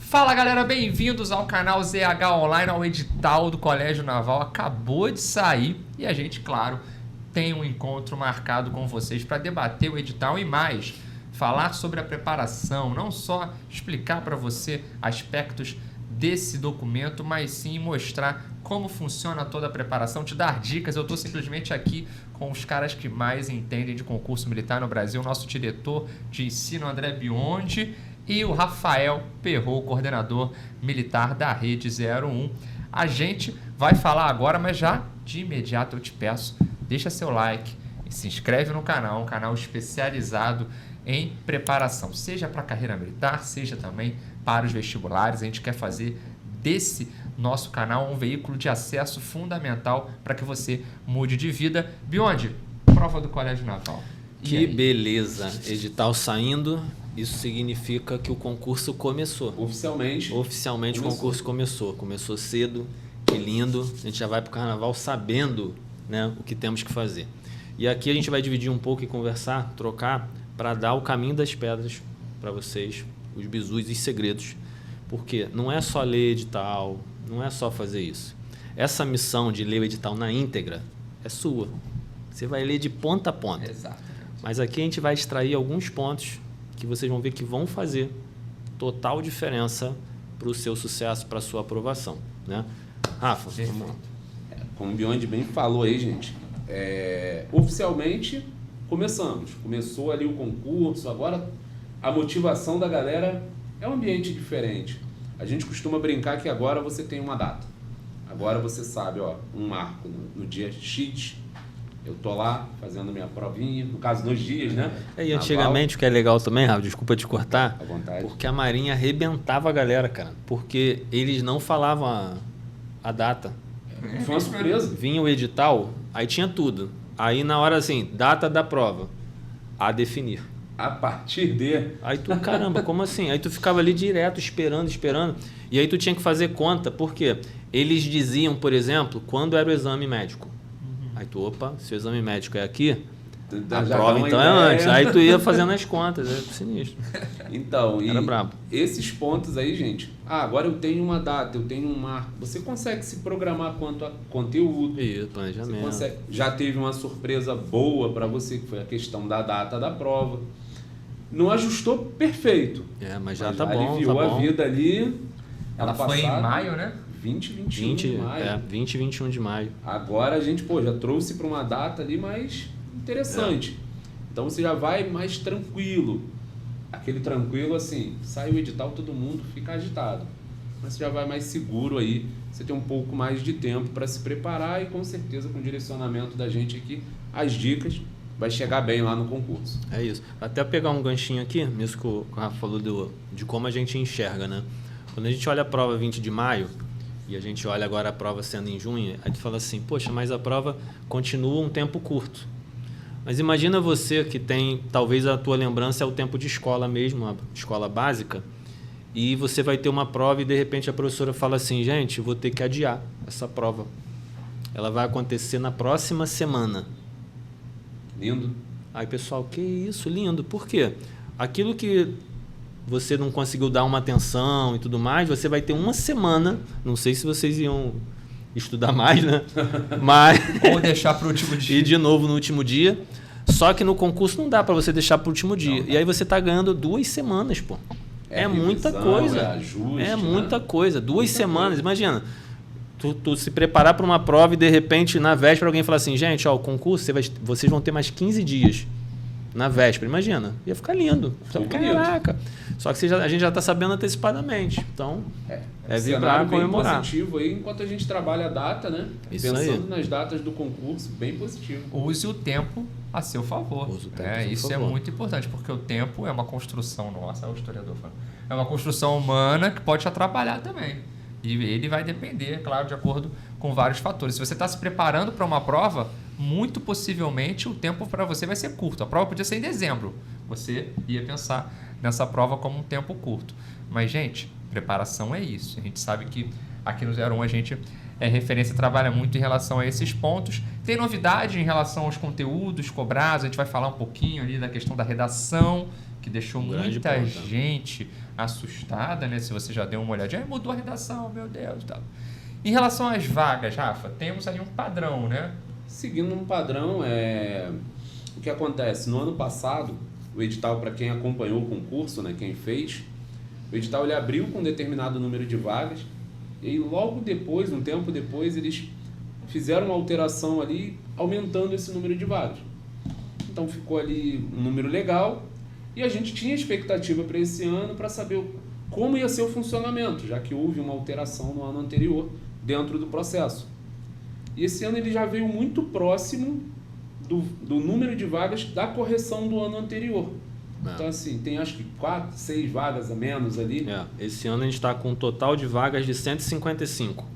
Fala galera, bem-vindos ao canal ZH Online. O edital do Colégio Naval acabou de sair e a gente, claro, tem um encontro marcado com vocês para debater o edital e mais, falar sobre a preparação, não só explicar para você aspectos desse documento, mas sim mostrar como funciona toda a preparação, te dar dicas. Eu estou simplesmente aqui com os caras que mais entendem de concurso militar no Brasil, nosso diretor de ensino, André Biondi, e o Rafael Perrot, coordenador militar da Rede 01. A gente vai falar agora, mas já de imediato eu te peço, deixa seu like e se inscreve no canal, um canal especializado em preparação, seja para a carreira militar, seja também para os vestibulares. A gente quer fazer desse nosso canal um veículo de acesso fundamental para que você mude de vida. Biondi, prova do Colégio Naval. Que beleza, edital saindo, isso significa que o concurso começou. Oficialmente o concurso começou cedo, que lindo, a gente já vai para o carnaval sabendo, né, o que temos que fazer. E aqui a gente vai dividir um pouco e conversar, trocar, para dar o caminho das pedras para vocês, os bizus e segredos, porque não é só ler edital, não é só fazer isso. Essa missão de ler o edital na íntegra é sua, você vai ler de ponta a ponta. Exato. Mas aqui a gente vai extrair alguns pontos que vocês vão ver que vão fazer total diferença para o seu sucesso, para a sua aprovação, né? Rafa, vamos lá. Como o Biondi bem falou aí, gente, oficialmente começou ali o concurso. Agora a motivação da galera é um ambiente diferente. A gente costuma brincar que agora você tem uma data. Agora você sabe, um marco no dia X. Eu tô lá fazendo minha provinha, no caso 2 dias, né? E antigamente, o que é legal também, Rafa, desculpa te cortar, à vontade, porque a Marinha arrebentava a galera, cara, porque eles não falavam a data. Foi uma surpresa. Vinha o edital, aí tinha tudo. Aí na hora assim, data da prova, a definir. A partir de... Aí tu, caramba, como assim? Aí tu ficava ali direto, esperando. E aí tu tinha que fazer conta, porque eles diziam, por exemplo, quando era o exame médico. Aí tu, opa, se o exame médico é aqui, a prova então é antes. Aí tu ia fazendo as contas, é sinistro. Então, era brabo. Esses pontos aí, gente, agora eu tenho uma data, eu tenho um marco. Você consegue se programar quanto a conteúdo. Isso, planejamento. Já teve uma surpresa boa para você, que foi a questão da data da prova. Não ajustou perfeito. Mas já tá bom. Aliviou a vida ali. Ela foi em maio, né? 20 e 21 de maio. 20 e 21 de maio. Agora a gente já trouxe para uma data ali mais interessante. Então você já vai mais tranquilo. Aquele tranquilo assim, sai o edital, todo mundo fica agitado. Mas você já vai mais seguro aí. Você tem um pouco mais de tempo para se preparar e com certeza com o direcionamento da gente aqui, as dicas, vai chegar bem lá no concurso. É isso. Até pegar um ganchinho aqui, mesmo que o Rafa falou de como a gente enxerga, né? Quando a gente olha a prova 20 de maio, e a gente olha agora a prova sendo em junho, a gente fala assim, poxa, mas a prova continua um tempo curto. Mas imagina você que tem, talvez a tua lembrança é o tempo de escola mesmo, a escola básica, e você vai ter uma prova e de repente a professora fala assim, gente, vou ter que adiar essa prova. Ela vai acontecer na próxima semana. Lindo. Aí pessoal, que isso, lindo. Por quê? Aquilo que você não conseguiu dar uma atenção e tudo mais, você vai ter uma semana, não sei se vocês iam estudar mais, né? Mas ou deixar para o último dia. E de novo no último dia. Só que no concurso não dá para você deixar para o último dia. E aí você tá ganhando 2 semanas, pô. É muita coisa. Ajuste, muita coisa. 2 semanas, imagina. Tu se preparar para uma prova e de repente na véspera alguém falar assim, gente, o concurso vocês vão ter mais 15 dias. Na véspera, imagina, ia ficar lindo. Caraca. Só que a gente já está sabendo antecipadamente. Então, vibrar e comemorar. Positivo aí, enquanto a gente trabalha a data, né? Isso pensando aí. nas datas do concurso, bem positivo. Use o tempo a seu favor. Isso é muito importante, porque o tempo é uma construção nossa, é o historiador falando. É uma construção humana que pode te atrapalhar também. E ele vai depender, claro, de acordo com vários fatores. Se você está se preparando para uma prova, muito possivelmente o tempo para você vai ser curto. A prova podia ser em dezembro. Você ia pensar nessa prova como um tempo curto. Mas, gente, preparação é isso. A gente sabe que aqui no 01 a gente é referência, trabalha muito em relação a esses pontos. Tem novidade em relação aos conteúdos cobrados. A gente vai falar um pouquinho ali da questão da redação, que deixou muita gente assustada, né? Se você já deu uma olhadinha, mudou a redação, meu Deus, tal. Em relação às vagas, Rafa, temos aí um padrão, né? Seguindo um padrão, o que acontece? No ano passado, o edital, para quem acompanhou o concurso, né, quem fez, o edital ele abriu com um determinado número de vagas e aí, logo depois, um tempo depois, eles fizeram uma alteração ali, aumentando esse número de vagas. Então ficou ali um número legal e a gente tinha expectativa para esse ano para saber como ia ser o funcionamento, já que houve uma alteração no ano anterior dentro do processo. E esse ano ele já veio muito próximo do número de vagas da correção do ano anterior. Então, assim, tem acho que 4, 6 vagas a menos ali. Esse ano a gente está com um total de vagas de 155.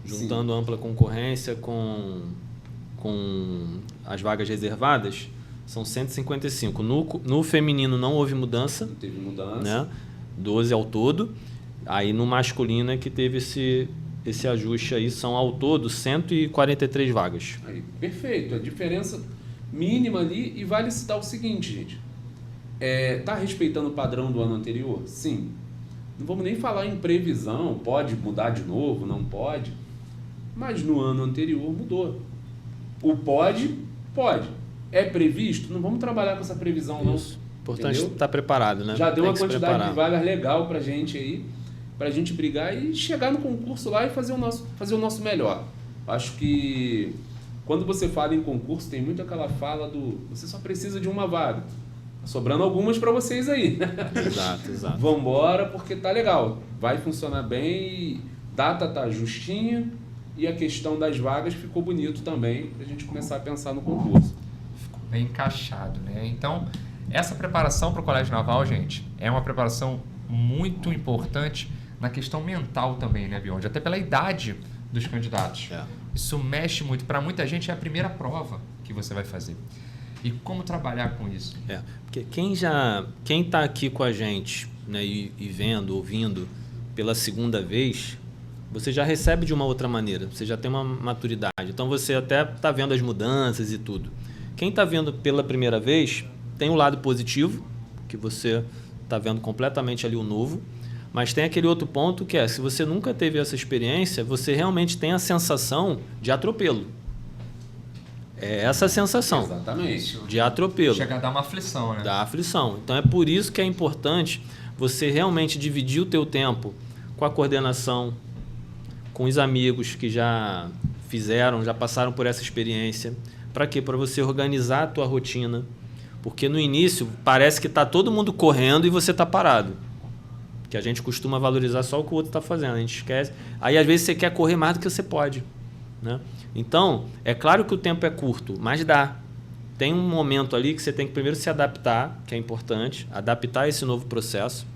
Juntando ampla concorrência com as vagas reservadas, são 155. No feminino não houve mudança. Não teve mudança. Né? 12 ao todo. Aí no masculino é que teve esse ajuste aí, são ao todo 143 vagas. Aí, perfeito, a diferença mínima ali, e vale citar o seguinte, gente. Tá respeitando o padrão do ano anterior? Sim. Não vamos nem falar em previsão, pode mudar de novo, não pode. Mas no ano anterior mudou. O pode. É previsto? Não vamos trabalhar com essa previsão, não. Isso. Importante estar preparado, né? Já deu uma quantidade de vagas legal pra gente aí, pra gente brigar e chegar no concurso lá e fazer o nosso melhor. Acho que quando você fala em concurso, tem muito aquela fala você só precisa de uma vaga. Sobrando algumas para vocês aí. Exato. Vambora, porque tá legal. Vai funcionar bem, data tá justinha e a questão das vagas ficou bonito também pra gente começar a pensar no concurso. Ficou bem encaixado, né? Então, essa preparação para o Colégio Naval, gente, é uma preparação muito importante na questão mental também, né, Biondi? Até pela idade dos candidatos. Isso mexe muito. Para muita gente é a primeira prova que você vai fazer. E como trabalhar com isso? Porque quem está aqui com a gente, né, e vendo, ouvindo pela segunda vez, você já recebe de uma outra maneira, você já tem uma maturidade. Então você até está vendo as mudanças e tudo. Quem está vendo pela primeira vez tem um lado positivo, que você está vendo completamente ali o novo, mas tem aquele outro ponto que se você nunca teve essa experiência, você realmente tem a sensação de atropelo. É essa a sensação. Exatamente. De atropelo. Chega a dar uma aflição, né? Dá aflição. Então é por isso que é importante você realmente dividir o teu tempo com a coordenação, com os amigos que já passaram por essa experiência. Para quê? Para você organizar a tua rotina. Porque no início parece que está todo mundo correndo e você está parado. Que a gente costuma valorizar só o que o outro está fazendo. A gente esquece. Aí às vezes você quer correr mais do que você pode, né? Então, é claro que o tempo é curto, mas dá. Tem um momento ali que você tem que primeiro se adaptar, que é importante, adaptar esse novo processo,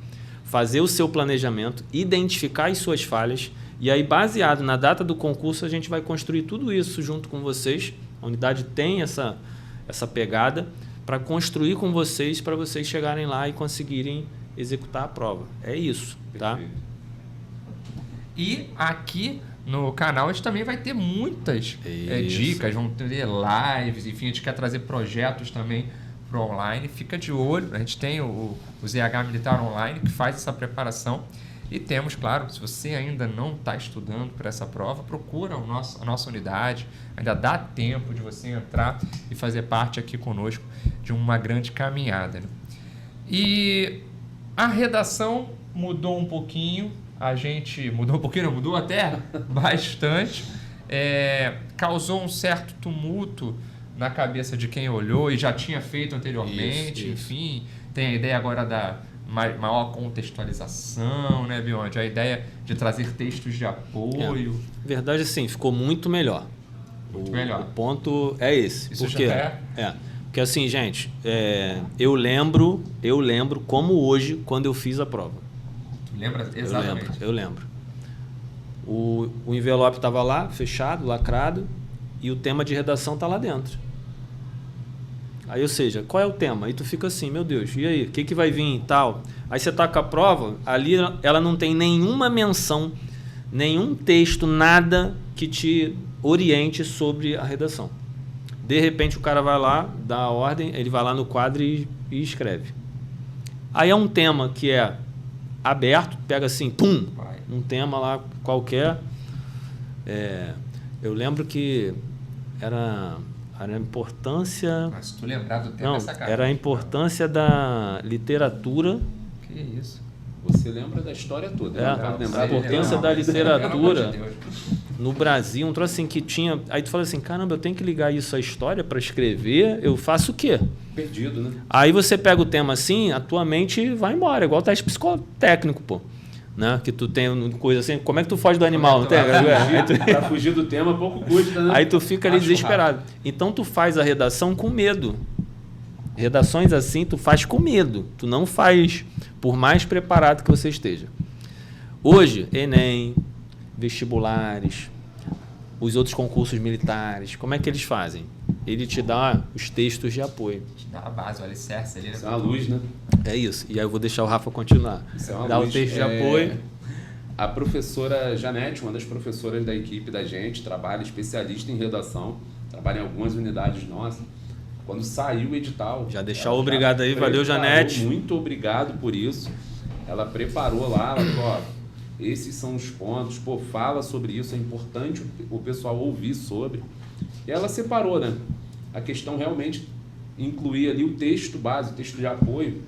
fazer o seu planejamento, identificar as suas falhas, e aí, baseado na data do concurso, a gente vai construir tudo isso junto com vocês. A unidade tem essa pegada para construir com vocês, para vocês chegarem lá e conseguirem executar a prova. É isso, tá? E aqui no canal a gente também vai ter muitas dicas, vão ter lives, enfim, a gente quer trazer projetos também para o online. Fica de olho, a gente tem o ZH Militar Online que faz essa preparação e temos, claro, se você ainda não está estudando para essa prova, procura a nossa unidade, ainda dá tempo de você entrar e fazer parte aqui conosco de uma grande caminhada, né? E a redação mudou um pouquinho. A gente mudou um pouquinho, não mudou até bastante. Causou um certo tumulto na cabeça de quem olhou e já tinha feito anteriormente. Isso. Enfim, tem a ideia agora da maior contextualização, né, Biondi? A ideia de trazer textos de apoio. Verdade, assim, ficou muito melhor. Muito melhor. O ponto é esse. Isso porque, já porque assim, gente, eu lembro como hoje, quando eu fiz a prova. Lembra? Exatamente. Eu lembro. O envelope estava lá, fechado, lacrado, e o tema de redação está lá dentro. Aí, ou seja, qual é o tema? Aí tu fica assim, meu Deus, e aí? O que vai vir e tal? Aí você tá com a prova, ali ela não tem nenhuma menção, nenhum texto, nada que te oriente sobre a redação. De repente o cara vai lá, dá a ordem, ele vai lá no quadro e escreve. Aí é um tema que é aberto, pega assim, pum, Vai. um tema lá qualquer. Eu lembro que era a importância... Mas se tu lembrar do tema, Não, essa cara. era a importância da literatura. Que isso. Você lembra da história toda. É, não vai lembrar a do importância tema. da literatura. Pelo amor de Deus. No Brasil, um troço assim que tinha... Aí tu fala assim, caramba, eu tenho que ligar isso à história para escrever, eu faço o quê? Perdido, né? Aí você pega o tema assim, a tua mente vai embora, igual teste psicotécnico, pô. Né? Que tu tem coisa assim, como é que tu foge do animal, não tem? Pra fugir do tema, pouco custa, né? Aí tu fica ali Acho desesperado. Então tu faz a redação com medo. Redações assim tu faz com medo. Tu não faz por mais preparado que você esteja. Hoje, Enem, vestibulares, os outros concursos militares, como é que eles fazem? Ele te dá os textos de apoio. Te dá a base, o alicerce ali. Isso é uma luz, né? É isso. E aí eu vou deixar o Rafa continuar. Isso é uma Dá luz. o texto de apoio. A professora Janete, uma das professoras da equipe da gente, trabalha especialista em redação, trabalha em algumas unidades nossas. Quando saiu o edital... Já deixar ela obrigado aí, valeu, preparou, Janete. Muito obrigado por isso. Ela preparou lá, ela falou, ó, esses são os pontos, pô, fala sobre isso, é importante o pessoal ouvir sobre. E ela separou, né? A questão realmente incluir ali o texto base, o texto de apoio,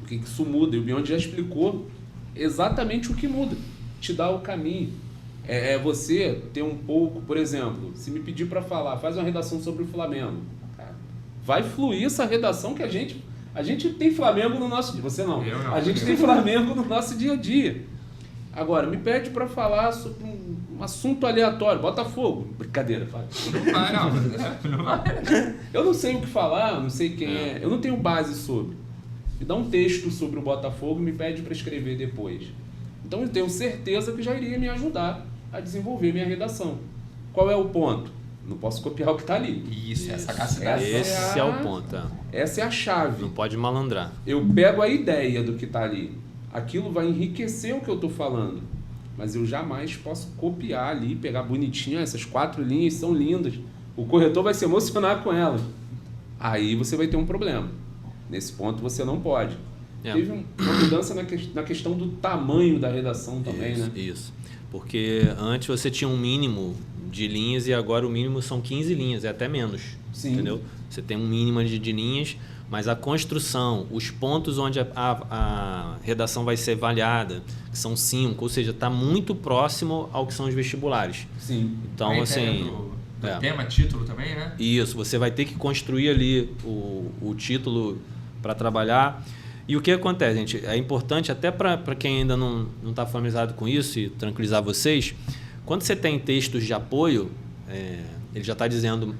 o que isso muda. E o Beyond já explicou exatamente o que muda, te dá o caminho. É você ter um pouco, por exemplo, se me pedir para falar, faz uma redação sobre o Flamengo. Cara, vai fluir essa redação que a gente tem Flamengo no nosso dia. Você não. Eu não. A gente tem Flamengo no nosso dia a dia. Agora, me pede para falar sobre um assunto aleatório, Botafogo. Brincadeira, Fábio. Não vai, não. Não vai. Eu não sei o que falar, eu não sei quem é, eu não tenho base sobre. Me dá um texto sobre o Botafogo e me pede para escrever depois. Então eu tenho certeza que já iria me ajudar a desenvolver minha redação. Qual é o ponto? Não posso copiar o que está ali. Isso, essa capacidade. Esse é o ponto. Essa é a chave. Não pode malandrar. Eu pego a ideia do que está ali. Aquilo vai enriquecer o que eu estou falando. Mas eu jamais posso copiar ali, pegar bonitinho. Essas 4 linhas são lindas. O corretor vai se emocionar com elas. Aí você vai ter um problema. Nesse ponto você não pode. Teve uma mudança na questão do tamanho da redação também, isso, né? Isso. Porque antes você tinha um mínimo de linhas e agora o mínimo são 15 linhas, é até menos. Sim. Entendeu? Você tem um mínimo de linhas, mas a construção, os pontos onde a redação vai ser avaliada, que são 5, ou seja, está muito próximo ao que são os vestibulares. Sim. Então, A assim... ideia do tema, título também, né? Isso, você vai ter que construir ali o título para trabalhar. E o que acontece, gente? É importante até para quem ainda não está familiarizado com isso e tranquilizar vocês, quando você tem textos de apoio, ele já está dizendo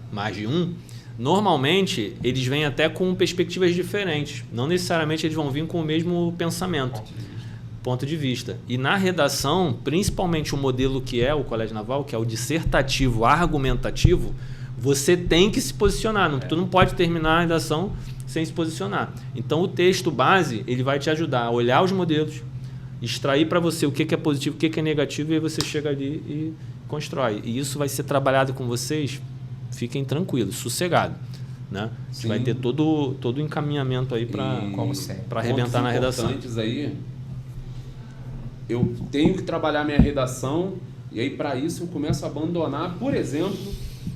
mais de um, normalmente eles vêm até com perspectivas diferentes. Não necessariamente eles vão vir com o mesmo pensamento, ponto de vista. E na redação, principalmente o modelo que é o Colégio Naval, que é o dissertativo argumentativo, você tem que se posicionar. Tu não pode terminar a redação sem se posicionar. Então o texto base ele vai te ajudar a olhar os modelos, extrair para você o que é positivo, o que é negativo, e aí você chega ali e constrói. E isso vai ser trabalhado com vocês, fiquem tranquilos, sossegados. Né? Você vai ter todo o encaminhamento aí para arrebentar na redação. Aí, eu tenho que trabalhar minha redação e aí para isso eu começo a abandonar, por exemplo,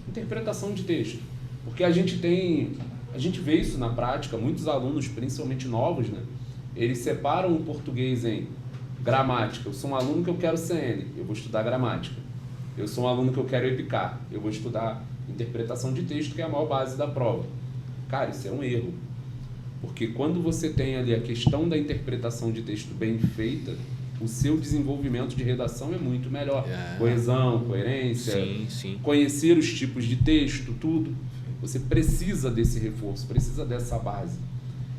interpretação de texto. Porque a gente vê isso na prática, muitos alunos, principalmente novos, né? Eles separam o português em gramática. Eu sou um aluno que eu quero CN, eu vou estudar gramática. Eu sou um aluno que eu quero EPICAR, eu vou estudar interpretação de texto, que é a maior base da prova. Cara, isso é um erro. Porque quando você tem ali a questão da interpretação de texto bem feita, o seu desenvolvimento de redação é muito melhor. Coesão, coerência, sim. Conhecer os tipos de texto, tudo. Você precisa desse reforço, precisa dessa base.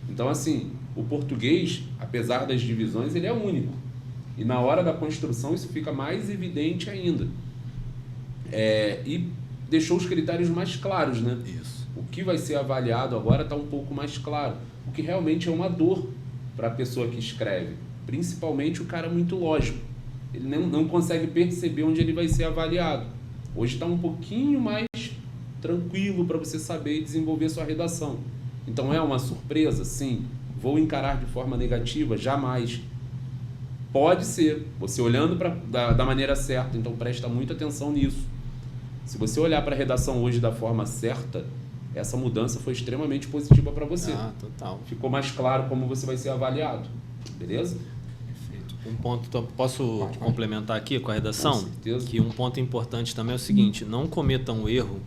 Então, assim, o português, apesar das divisões, ele é único. E na hora da construção isso fica mais evidente ainda. E deixou os critérios mais claros, né? Isso. O que vai ser avaliado agora está um pouco mais claro. O que realmente é uma dor para a pessoa que escreve. Principalmente o cara muito lógico. Ele não consegue perceber onde ele vai ser avaliado. Hoje está um pouquinho mais tranquilo para você saber e desenvolver sua redação. Então é uma surpresa? Sim. Vou encarar de forma negativa? Jamais. Pode ser, você olhando da maneira certa, então presta muita atenção nisso. Se você olhar para a redação hoje da forma certa, essa mudança foi extremamente positiva para você. Ah, total. Ficou mais claro como você vai ser avaliado, beleza? Perfeito. Um ponto, posso complementar aqui com a redação? Com certeza. Que um ponto importante também é o seguinte, não cometam o erro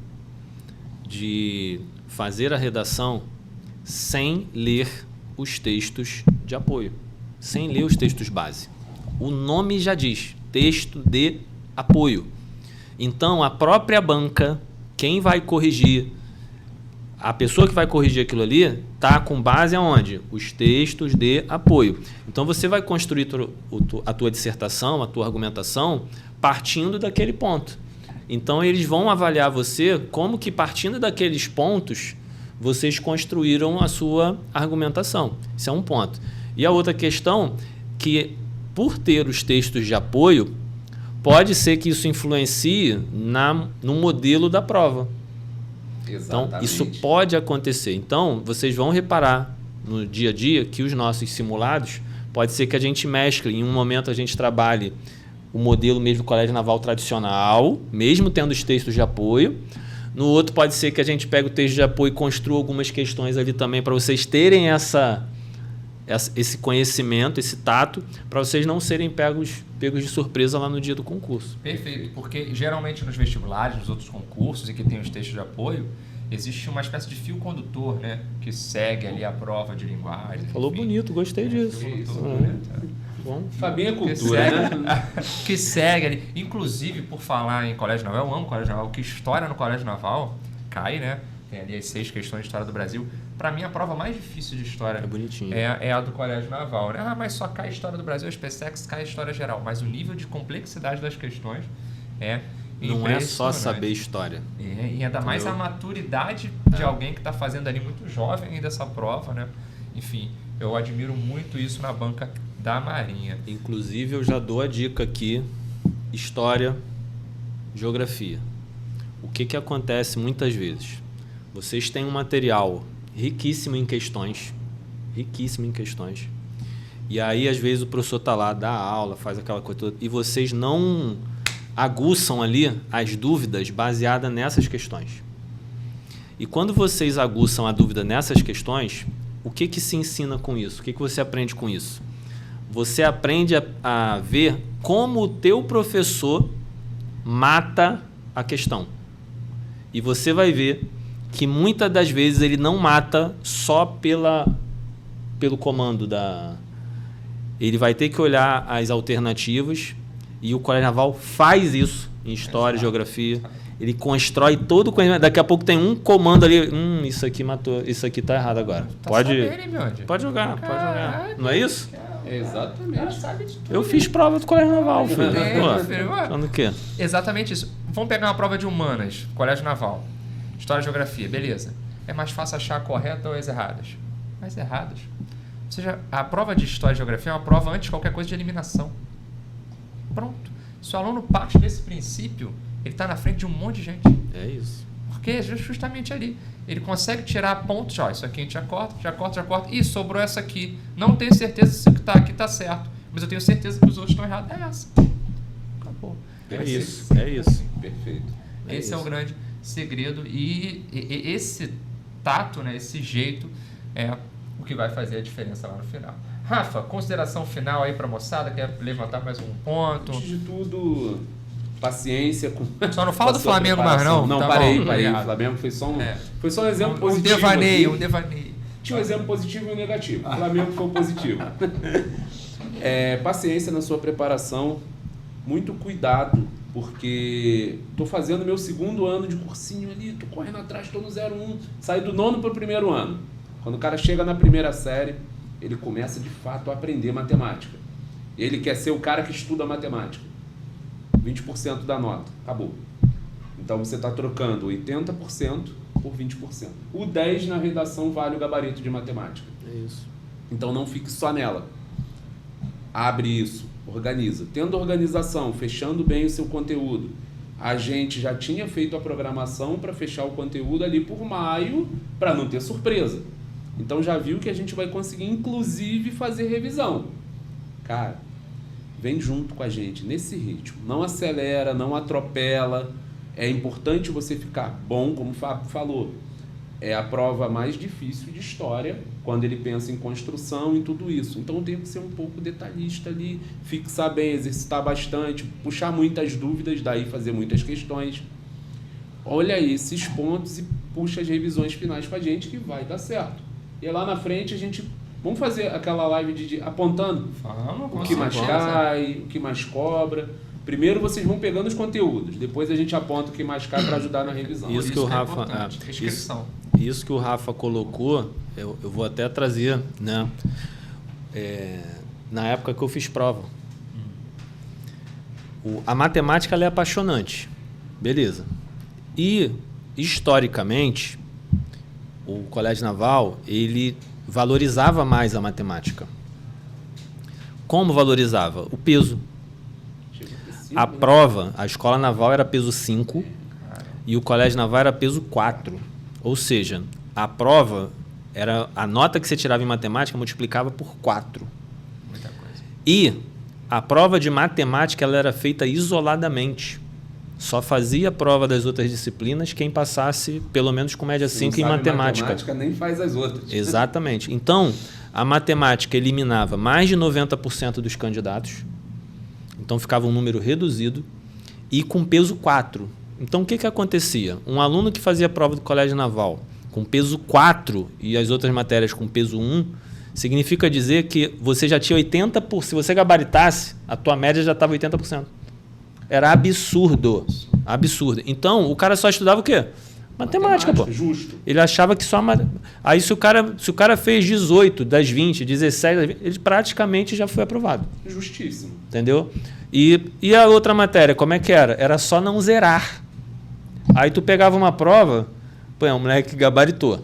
de fazer a redação sem ler os textos de apoio, sem ler os textos base. O nome já diz, texto de apoio. Então, a própria banca, quem vai corrigir, a pessoa que vai corrigir aquilo ali, está com base aonde? Os textos de apoio. Então, você vai construir a tua dissertação, a tua argumentação, partindo daquele ponto. Então, eles vão avaliar você como que, partindo daqueles pontos, vocês construíram a sua argumentação. Isso é um ponto. E a outra questão, que por ter os textos de apoio, pode ser que isso influencie no modelo da prova. Exatamente. Então, isso pode acontecer. Então, vocês vão reparar no dia a dia que os nossos simulados, pode ser que a gente mescle, em um momento a gente trabalhe o modelo mesmo do Colégio Naval tradicional, mesmo tendo os textos de apoio. No outro pode ser que a gente pegue o texto de apoio e construa algumas questões ali também para vocês terem esse conhecimento, esse tato, para vocês não serem pegos de surpresa lá no dia do concurso. Perfeito, porque geralmente nos vestibulares, nos outros concursos e que tem os textos de apoio, existe uma espécie de fio condutor, né? Que segue ali a prova de linguagem. Falou enfim. bonito, gostei disso. Bom. Fabinho é Que cultura, segue, né? que segue ali. Inclusive, por falar em Colégio Naval, eu amo Colégio Naval, que história no Colégio Naval cai, né? Tem ali as 6 questões de história do Brasil. Para mim, a prova mais difícil de história É bonitinho. é a do Colégio Naval, né? Ah, mas só cai história do Brasil, a SpaceX cai história geral. Mas o nível de complexidade das questões é Não é só impressionante. saber história. E ainda mais a Entendeu? maturidade de alguém que está fazendo ali muito jovem ainda essa prova, né? Enfim, eu admiro muito isso na banca da Marinha. Inclusive, eu já dou a dica aqui, história, geografia. O que acontece muitas vezes? Vocês têm um material riquíssimo em questões, e aí, às vezes, o professor está lá, dá aula, faz aquela coisa toda, e vocês não aguçam ali as dúvidas baseadas nessas questões. E quando vocês aguçam a dúvida nessas questões, o que se ensina com isso? O que você aprende com isso? Você aprende a ver como o teu professor mata a questão. E você vai ver que muitas das vezes ele não mata só pelo comando da... Ele vai ter que olhar as alternativas, e o Colégio Naval faz isso em história, geografia. Ele constrói todo o conhecimento. Daqui a pouco tem um comando ali. Isso aqui matou, isso aqui tá errado agora. Tá Pode sabendo, hein, Biondi? pode jogar. Não é isso? Exatamente. Sabe de tudo. Eu fiz prova do Colégio Naval, filho. Pô, filho, ué. falando o quê? Exatamente isso. Vamos pegar uma prova de humanas, Colégio Naval. História e geografia, beleza. É mais fácil achar a correta ou as erradas? As erradas. Ou seja, a prova de história e geografia é uma prova antes de qualquer coisa de eliminação. Pronto. Se o aluno parte desse princípio, ele está na frente de um monte de gente. É isso. Porque é justamente ali. Ele consegue tirar pontos, ó, isso aqui a gente já corta. Ih, sobrou essa aqui. Não tenho certeza se o que está aqui está certo. Mas eu tenho certeza que os outros estão errados. É essa. Acabou. É isso. Perfeito. Esse é o grande segredo. E esse tato, né, esse jeito, é o que vai fazer a diferença lá no final. Rafa, consideração final aí para a moçada? Quer levantar mais um ponto? Antes de tudo, paciência com... Só não fala do Flamengo mais não. Não, Tá parei. bom, O obrigado. Flamengo foi só um exemplo positivo. Um devaneio. Tinha um exemplo positivo e um negativo. O Flamengo foi o positivo. Paciência na sua preparação, muito cuidado, porque tô fazendo meu 2º ano de cursinho ali, tô correndo atrás, tô no 01, saí do 9º para o 1º ano. Quando o cara chega na 1ª série, ele começa de fato a aprender matemática. Ele quer ser o cara que estuda matemática. 20% da nota, acabou. Então você está trocando 80% por 20%. O 10 na redação vale o gabarito de matemática. É isso. Então não fique só nela. Abre isso, organiza. Tendo organização, fechando bem o seu conteúdo. A gente já tinha feito a programação para fechar o conteúdo ali por maio, para não ter surpresa. Então já viu que a gente vai conseguir inclusive fazer revisão. Cara, vem junto com a gente nesse ritmo. Não acelera, não atropela. É importante você ficar bom, como o Fábio falou. É a prova mais difícil de história, quando ele pensa em construção e tudo isso. Então tem que ser um pouco detalhista ali, fixar bem, exercitar bastante, puxar muitas dúvidas, daí fazer muitas questões. Olha esses pontos e puxa as revisões finais com a gente que vai dar certo. E lá na frente a gente... Vamos fazer aquela live de apontando o que mais cai, o que mais cobra. Primeiro vocês vão pegando os conteúdos, depois a gente aponta o que mais cai para ajudar na revisão. Isso que o Rafa, isso que o Rafa colocou, eu vou até trazer, né? Na época que eu fiz prova. A matemática ela é apaixonante, beleza. E historicamente o Colégio Naval ele valorizava mais a matemática. Como valorizava? O peso. A prova, a Escola Naval era peso 5 e o Colégio Naval era peso 4. Ou seja, a prova, era a nota que você tirava em matemática multiplicava por 4. Muita coisa. E a prova de matemática ela era feita isoladamente. Só fazia a prova das outras disciplinas quem passasse pelo menos com média 5 em matemática. Matemática nem faz as outras. Exatamente. Então, a matemática eliminava mais de 90% dos candidatos. Então, ficava um número reduzido e com peso 4. Então, o que acontecia? Um aluno que fazia a prova do Colégio Naval com peso 4 e as outras matérias com peso 1, significa dizer que você já tinha 80%. Se você gabaritasse, a tua média já estava 80%. Era absurdo. Absurdo. Então, o cara só estudava o quê? Matemática, pô. Justo. Ele achava que só... Aí, se o cara fez 18 das 20, 17 das 20, ele praticamente já foi aprovado. Justíssimo. Entendeu? E a outra matéria, como é que era? Era só não zerar. Aí tu pegava uma prova, pô, é um moleque que gabaritou.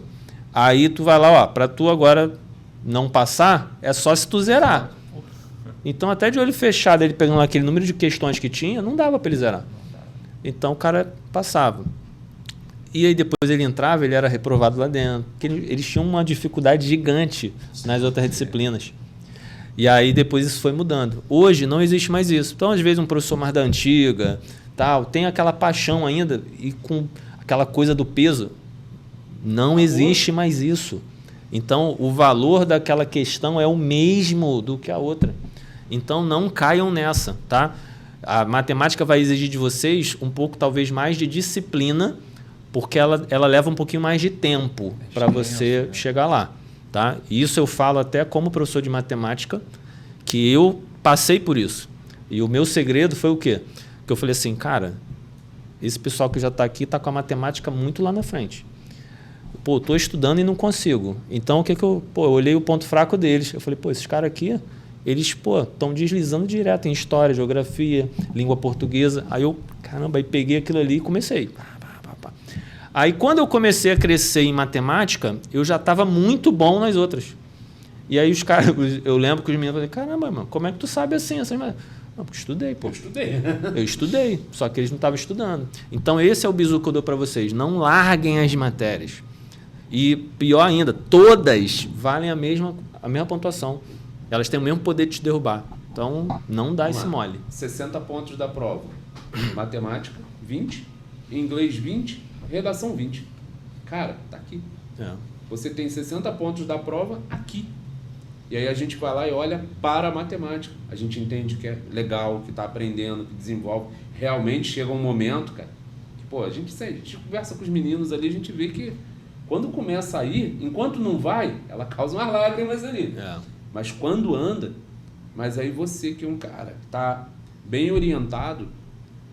Aí tu vai lá, ó, pra tu agora não passar, é só se tu zerar. Então, até de olho fechado, ele pegando aquele número de questões que tinha, não dava para ele zerar. Então, o cara passava. E aí, depois ele entrava, ele era reprovado lá dentro. Porque eles tinham uma dificuldade gigante nas outras disciplinas. E aí, depois isso foi mudando. Hoje, não existe mais isso. Então, às vezes, um professor mais da antiga, tal, tem aquela paixão ainda e com aquela coisa do peso. Não existe mais isso. Então, o valor daquela questão é o mesmo do que a outra. Então, não caiam nessa, tá? A matemática vai exigir de vocês um pouco, talvez, mais de disciplina, porque ela leva um pouquinho mais de tempo para você chegar lá, tá? E isso eu falo até como professor de matemática, que eu passei por isso. E o meu segredo foi o quê? Que eu falei assim, cara, esse pessoal que já está aqui está com a matemática muito lá na frente. Pô, estou estudando e não consigo. Então, o que eu olhei o ponto fraco deles. Eu falei, pô, esses caras aqui... Eles, estão deslizando direto em história, geografia, língua portuguesa. Aí eu, caramba, aí peguei aquilo ali e comecei. Aí quando eu comecei a crescer em matemática, eu já estava muito bom nas outras. E aí os caras, eu lembro que os meninos falaram, caramba, mano, como é que tu sabe assim? Não, porque estudei, pô. Eu estudei, só que eles não estavam estudando. Então esse é o bizu que eu dou para vocês. Não larguem as matérias. E pior ainda, todas valem a mesma pontuação. Elas têm o mesmo poder de te derrubar. Então, não dá esse mole. 60 pontos da prova. Matemática, 20. Inglês, 20. Redação, 20. Cara, tá aqui. Você tem 60 pontos da prova aqui. E aí a gente vai lá e olha para a matemática. A gente entende que é legal, que está aprendendo, que desenvolve. Realmente chega um momento, cara, que, pô, a gente conversa com os meninos ali, a gente vê que quando começa a ir, enquanto não vai, ela causa umas lágrimas ali. Mas quando anda, mas aí você que é um cara que está bem orientado,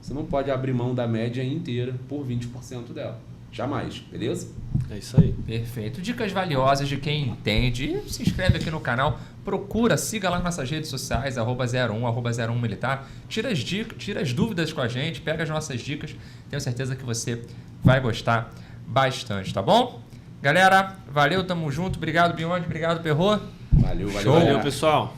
você não pode abrir mão da média inteira por 20% dela. Jamais, beleza? É isso aí. Perfeito. Dicas valiosas de quem entende. E se inscreve aqui no canal, procura, siga lá nossas redes sociais, @01 Militar. Tira as dúvidas com a gente, pega as nossas dicas. Tenho certeza que você vai gostar bastante, tá bom? Galera, valeu, tamo junto. Obrigado, Beyond. Obrigado, Perrô. Valeu, Pessoal.